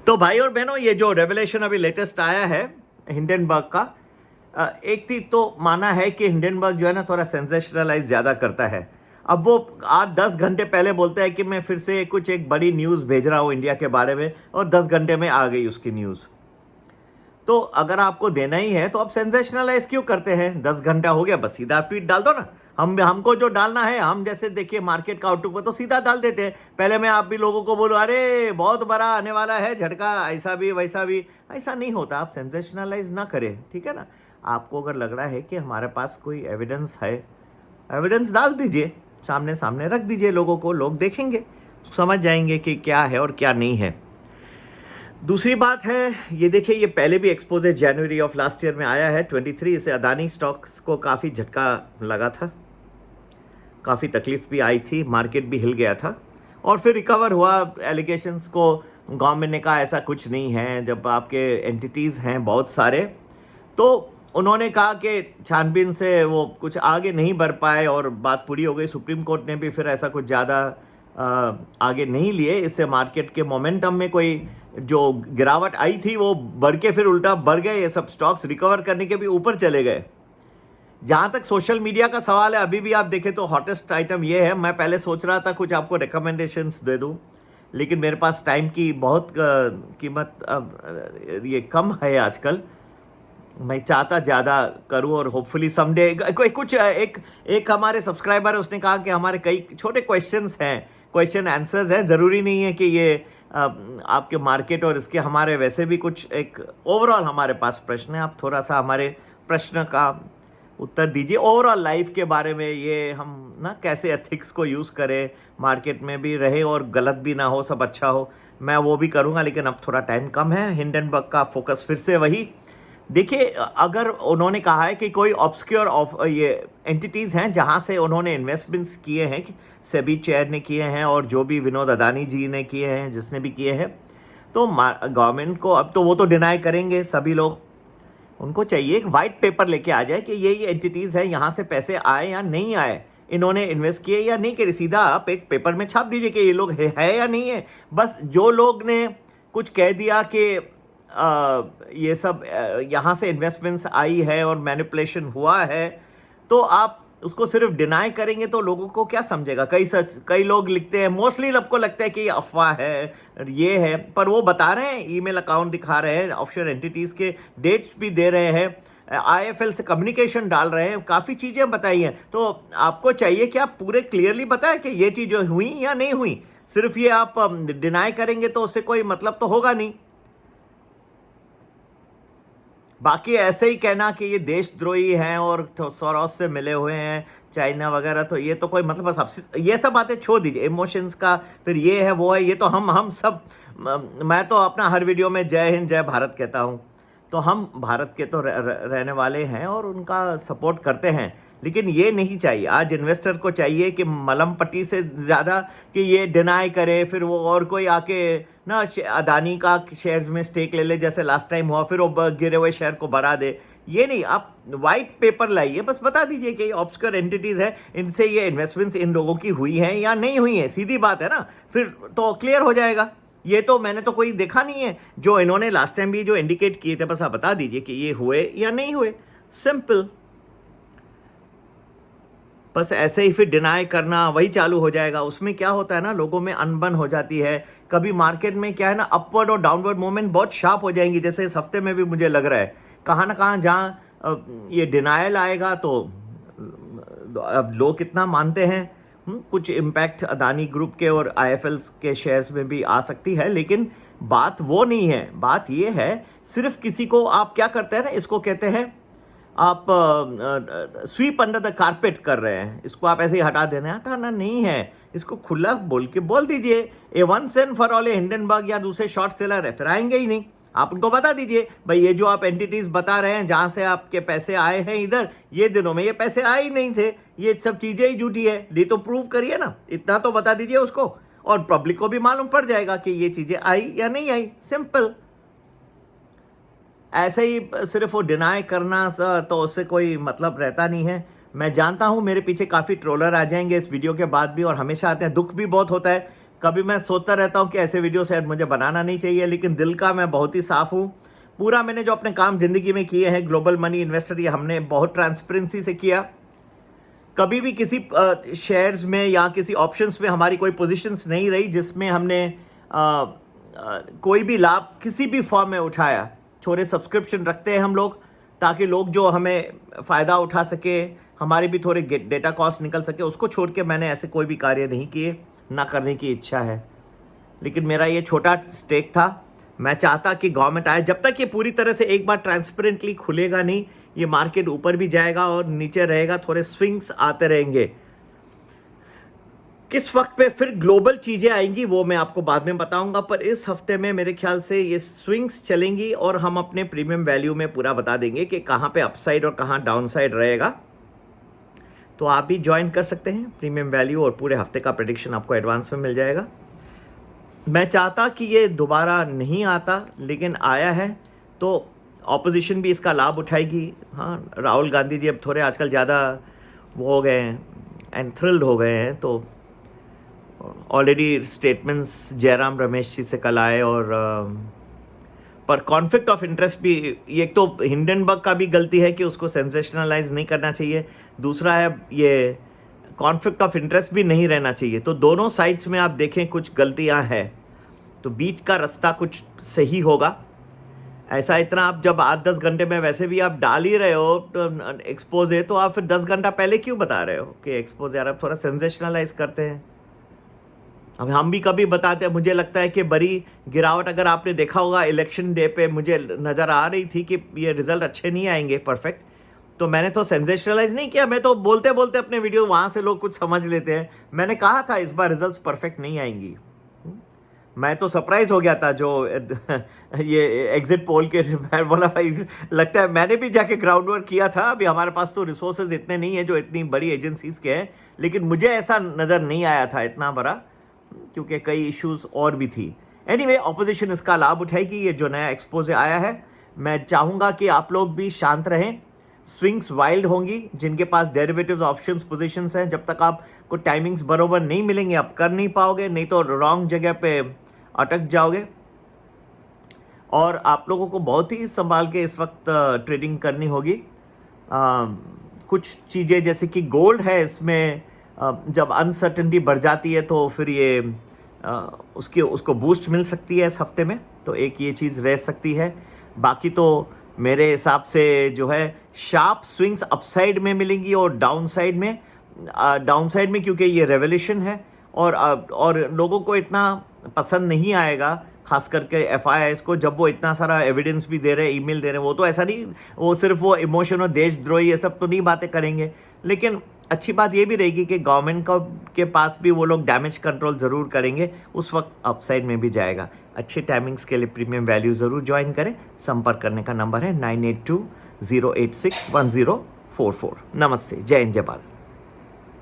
तो भाई और बहनों, ये जो रेवलेशन अभी लेटेस्ट आया है हिंडनबर्ग का, एक चीज तो माना है कि हिंडनबर्ग जो है ना थोड़ा सेंसेशनलाइज ज़्यादा करता है। अब वो 8-10 घंटे पहले बोलता है कि मैं फिर से कुछ एक बड़ी न्यूज़ भेज रहा हूँ इंडिया के बारे में, और 10 घंटे में आ गई उसकी न्यूज़। तो अगर आपको देना ही है तो आप सेंसेशनलाइज क्यों करते हैं? 10 घंटा हो गया, बस सीधा ट्वीट डाल दो ना। हमको जो डालना है, हम जैसे देखिए मार्केट का आउटलुक पर तो सीधा डाल देते हैं। पहले मैं आप भी लोगों को बोलूँ अरे बहुत बड़ा आने वाला है झटका, ऐसा भी वैसा भी। ऐसा नहीं होता, आप सेंसेशनलाइज ना करें, ठीक है ना। आपको अगर लग रहा है कि हमारे पास कोई एविडेंस है, एविडेंस डाल दीजिए, सामने सामने रख दीजिए लोगों को, लोग देखेंगे, समझ जाएंगे कि क्या है और क्या नहीं है। दूसरी बात है, ये देखिए, ये पहले भी exposure January of last year में आया है 23 से। अदानी स्टॉक्स को काफ़ी झटका लगा था, काफ़ी तकलीफ भी आई थी, मार्केट भी हिल गया था और फिर रिकवर हुआ। एलिगेशंस को गवर्नमेंट ने कहा ऐसा कुछ नहीं है। जब आपके एंटिटीज़ हैं बहुत सारे, तो उन्होंने कहा कि छानबीन से वो कुछ आगे नहीं बढ़ पाए और बात पूरी हो गई। सुप्रीम कोर्ट ने भी फिर ऐसा कुछ ज़्यादा आगे नहीं लिए। इससे मार्केट के मोमेंटम में कोई जो गिरावट आई थी वो बढ़ के फिर उल्टा बढ़ गए। ये सब स्टॉक्स रिकवर करने के भी ऊपर चले गए। जहाँ तक सोशल मीडिया का सवाल है, अभी भी आप देखें तो हॉटेस्ट आइटम ये है। मैं पहले सोच रहा था कुछ आपको रिकमेंडेशंस दे दूँ, लेकिन मेरे पास टाइम की बहुत कीमत ये कम है आजकल। मैं चाहता ज़्यादा करूं और होपफुली समडे कुछ एक हमारे सब्सक्राइबर है, उसने कहा कि हमारे कई छोटे क्वेश्चंस हैं, क्वेश्चन आंसर्स हैं। ज़रूरी नहीं है कि ये आपके मार्केट और इसके, हमारे वैसे भी कुछ एक ओवरऑल हमारे पास प्रश्न है। आप थोड़ा सा हमारे प्रश्न का उत्तर दीजिए। ओवरऑल लाइफ के बारे में, ये हम ना कैसे एथिक्स को यूज़ करें, मार्केट में भी रहे और गलत भी ना हो, सब अच्छा हो, मैं वो भी करूँगा। लेकिन अब थोड़ा टाइम कम है। हिंडनबर्ग का फोकस फिर से वही। देखिए, अगर उन्होंने कहा है कि कोई ऑब्सक्योर ऑफ ये एंटिटीज़ हैं जहां से उन्होंने इन्वेस्टमेंट्स किए हैं, सेबी चेयर ने किए हैं और जो भी विनोद अदानी जी ने किए हैं, जिसने भी किए हैं, तो गवर्नमेंट को अब तो वो तो डिनाई करेंगे सभी लोग। उनको चाहिए एक वाइट पेपर लेके आ जाए कि ये एंटिटीज़ है, यहाँ से पैसे आए या नहीं आए, इन्होंने इन्वेस्ट किए या नहीं किए। सीधा आप एक पेपर में छाप दीजिए कि ये लोग है या नहीं है। बस जो लोग ने कुछ कह दिया कि ये सब यहाँ से इन्वेस्टमेंट्स आई है और मैनिपुलेशन हुआ है, तो आप उसको सिर्फ डिनाई करेंगे तो लोगों को क्या समझेगा। कई लोग लिखते हैं, मोस्टली सबको लगता है कि ये अफवाह है, ये है, पर वो बता रहे हैं, ईमेल अकाउंट दिखा रहे हैं, ऑफशोर एंटिटीज़ के डेट्स भी दे रहे हैं, IIFL से कम्युनिकेशन डाल रहे हैं, काफ़ी चीज़ें बताई हैं। तो आपको चाहिए कि आप पूरे क्लियरली बताएं कि ये चीज़ें हुई या नहीं हुई। सिर्फ ये आप डिनाई करेंगे तो उससे कोई मतलब तो होगा नहीं। बाकी ऐसे ही कहना कि ये देशद्रोही हैं और सोरोस से मिले हुए हैं, चाइना वगैरह, तो ये तो कोई मतलब, बस ये सब बातें छोड़ दीजिए। इमोशंस का फिर ये है वो है, ये तो हम सब, मैं तो अपना हर वीडियो में जय हिंद जय भारत कहता हूँ। तो हम भारत के तो रहने वाले हैं और उनका सपोर्ट करते हैं। लेकिन ये नहीं चाहिए, आज इन्वेस्टर को चाहिए कि मलम पट्टी से ज़्यादा कि ये डिनाई करे, फिर वो और कोई आके ना अदानी का शेयर्स में स्टेक ले ले जैसे लास्ट टाइम हुआ, फिर वो गिरे हुए शेयर को बढ़ा दे। ये नहीं, आप वाइट पेपर लाइए, बस बता दीजिए कि ये ऑब्सक्योर एंटिटीज़ है, इनसे ये इन्वेस्टमेंट्स इन लोगों की हुई हैं या नहीं हुई है। सीधी बात है ना, फिर तो क्लियर हो जाएगा। ये तो मैंने तो कोई देखा नहीं है। जो इन्होंने लास्ट टाइम भी जो इंडिकेट किए थे, बस आप बता दीजिए कि ये हुए या नहीं हुए, सिंपल। बस ऐसे ही फिर डिनाई करना वही चालू हो जाएगा। उसमें क्या होता है ना, लोगों में अनबन हो जाती है। कभी मार्केट में क्या है ना, अपवर्ड और डाउनवर्ड मूवमेंट बहुत शार्प हो जाएंगी। जैसे इस हफ्ते में भी मुझे लग रहा है कहाँ ना कहाँ जहाँ ये डिनायल आएगा तो अब लोग कितना मानते हैं, कुछ इम्पैक्ट अदानी ग्रुप के और IIFL के शेयर्स में भी आ सकती है। लेकिन बात वो नहीं है, बात ये है, सिर्फ किसी को आप क्या करते हैं ना, इसको कहते हैं आप स्वीप अंडर द कारपेट कर रहे हैं। इसको आप ऐसे ही हटा देना, हटाना नहीं है, इसको खुला बोल दीजिए। A once and for all Hindenburg या दूसरे शॉर्ट सेलर है, फिर आएंगे ही नहीं। आप उनको बता दीजिए भाई, ये जो आप एंटिटीज़ बता रहे हैं जहाँ से आपके पैसे आए हैं इधर, ये दिनों में ये पैसे आए ही नहीं थे, ये सब चीज़ें ही झूठी है, ये तो प्रूव करिए ना। इतना तो बता दीजिए उसको, और पब्लिक को भी मालूम पड़ जाएगा कि ये चीज़ें आई या नहीं आई, सिंपल। ऐसे ही सिर्फ वो डिनाई करना तो उससे कोई मतलब रहता नहीं है। मैं जानता हूँ मेरे पीछे काफ़ी ट्रोलर आ जाएंगे इस वीडियो के बाद भी, और हमेशा आते हैं, दुख भी बहुत होता है कभी मैं सोचता रहता हूँ कि ऐसे वीडियो शायद मुझे बनाना नहीं चाहिए, लेकिन दिल का मैं बहुत ही साफ़ हूँ। पूरा मैंने जो अपने काम ज़िंदगी में किए हैं ग्लोबल मनी इन्वेस्टर, ये हमने बहुत ट्रांसपेरेंसी से किया। कभी भी किसी शेयर्स में या किसी ऑप्शंस में हमारी कोई पोजीशंस नहीं रही जिसमें हमने कोई भी लाभ किसी भी फॉर्म में उठाया। छोटे सब्सक्रिप्शन रखते हैं हम लोग ताकि लोग जो हमें फ़ायदा उठा सके, हमारे भी थोड़े डेटा कॉस्ट निकल सके। उसको छोड़ के मैंने ऐसे कोई भी कार्य नहीं किए, ना करने की इच्छा है। लेकिन मेरा ये छोटा स्टेक था। मैं चाहता कि गवर्नमेंट आए, जब तक ये पूरी तरह से एक बार ट्रांसपेरेंटली खुलेगा नहीं, ये मार्केट ऊपर भी जाएगा और नीचे रहेगा, थोड़े स्विंग्स आते रहेंगे। किस वक्त पे फिर ग्लोबल चीज़ें आएंगी वो मैं आपको बाद में बताऊंगा, पर इस हफ्ते में मेरे ख्याल से ये स्विंग्स चलेंगी और हम अपने प्रीमियम वैल्यू में पूरा बता देंगे कि कहाँ पे अपसाइड और कहाँ डाउनसाइड रहेगा। तो आप भी ज्वाइन कर सकते हैं। प्रीमियम वैल्यू और पूरे हफ्ते का प्रेडिक्शन आपको एडवांस में मिल जाएगा। मैं चाहता कि ये दोबारा नहीं आता, लेकिन आया है तो ऑपोजिशन भी इसका लाभ उठाएगी। हाँ, राहुल गांधी जी अब थोड़े आजकल ज़्यादा वो हो गए हैं, एंथ्रिल्ड हो गए हैं, तो ऑलरेडी स्टेटमेंट्स जयराम रमेश जी से कल आए। और पर कॉन्फ्लिक्ट ऑफ इंटरेस्ट भी, एक तो हिंडनबर्ग का भी गलती है कि उसको सेंसेशनलाइज नहीं करना चाहिए, दूसरा है ये कॉन्फ्लिक्ट ऑफ इंटरेस्ट भी नहीं रहना चाहिए। तो दोनों साइड्स में आप देखें कुछ गलतियां हैं, तो बीच का रास्ता कुछ सही होगा। ऐसा इतना आप जब 8-10 घंटे में वैसे भी आप डाल ही रहे हो तो एक्सपोज है, तो आप फिर 10 घंटा पहले क्यों बता रहे हो कि एक्सपोज, यार आप थोड़ा सेंसेशनलाइज करते हैं। अब हम भी कभी बताते हैं, मुझे लगता है कि बड़ी गिरावट अगर आपने देखा होगा इलेक्शन डे पे मुझे नज़र आ रही थी कि ये रिजल्ट अच्छे नहीं आएंगे परफेक्ट, तो मैंने तो सेंसेशनलाइज नहीं किया। मैं तो बोलते बोलते अपने वीडियो वहाँ से लोग कुछ समझ लेते हैं। मैंने कहा था इस बार रिजल्ट्स परफेक्ट नहीं आएंगी। मैं तो सरप्राइज हो गया था जो ये एग्जिट पोल के, मैं बोला भाई लगता है मैंने भी जाके ग्राउंड वर्क किया था। अभी हमारे पास तो रिसोर्सेज इतने नहीं है जो इतनी बड़ी एजेंसीज के हैं, लेकिन मुझे ऐसा नज़र नहीं आया था इतना बड़ा, क्योंकि कई इश्यूज और भी थी। एनीवे, ऑपोजिशन इसका लाभ उठाएगी। ये जो नया एक्सपोज आया है, मैं चाहूँगा कि आप लोग भी शांत रहें। स्विंग्स वाइल्ड होंगी, जिनके पास डेरिवेटिव्स ऑप्शंस पोजीशंस हैं, जब तक आपको टाइमिंग्स बरोबर नहीं मिलेंगे आप कर नहीं पाओगे, नहीं तो रॉन्ग जगह पे अटक जाओगे। और आप लोगों को बहुत ही संभाल के इस वक्त ट्रेडिंग करनी होगी। कुछ चीज़ें जैसे कि गोल्ड है, इसमें जब अनसर्टेनिटी बढ़ जाती है तो फिर ये उसको बूस्ट मिल सकती है इस हफ्ते में, तो एक ये चीज़ रह सकती है। बाकी तो मेरे हिसाब से जो है शार्प स्विंग्स अपसाइड में मिलेंगी और डाउनसाइड में क्योंकि ये रेवोल्यूशन है और लोगों को इतना पसंद नहीं आएगा, खास करके FIIs को, जब वो इतना सारा एविडेंस भी दे रहे हैं, ईमेल दे रहे हैं। वो तो ऐसा नहीं, वो सिर्फ वो इमोशन और देशद्रोही ये सब तो नहीं बातें करेंगे, लेकिन अच्छी बात ये भी रहेगी कि गवर्नमेंट के पास भी वो लोग डैमेज कंट्रोल ज़रूर करेंगे, उस वक्त अपसाइड में भी जाएगा। अच्छे टाइमिंग्स के लिए प्रीमियम वैल्यू ज़रूर ज्वाइन करें। संपर्क करने का नंबर है 9820861044। नमस्ते, जय हिंद, जय भारत।